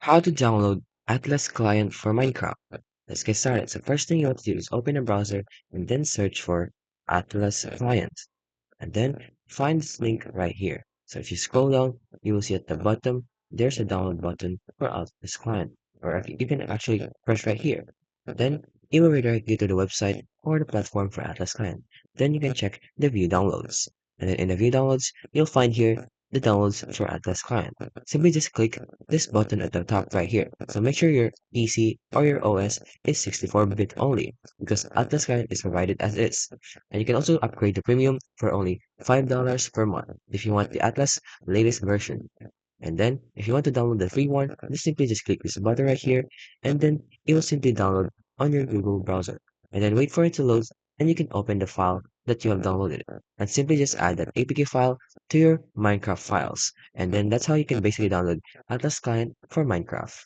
How to download Atlas client for Minecraft. Let's get started. So first thing you want to do is open a browser and then search for Atlas client. And then find this link right here. So if you scroll down, you will see at the bottom, there's a download button for Atlas client. Or you can actually press right here. Then it will redirect you to the website or the platform for Atlas client. Then you can check the view downloads. And then in the view downloads, you'll find here the downloads for Atlas client. Simply just click this button at the top right here. So make sure your PC or your OS is 64-bit only because Atlas client is provided as is. And you can also upgrade the premium for only $5 per month if you want the Atlas latest version. And then, if you want to download the free one, just click this button right here, and then it will simply download on your Google browser. And then wait for it to load, and you can open the file that you have downloaded. And simply just add that APK file to your Minecraft files. And then that's how you can basically download Atlas Client for Minecraft.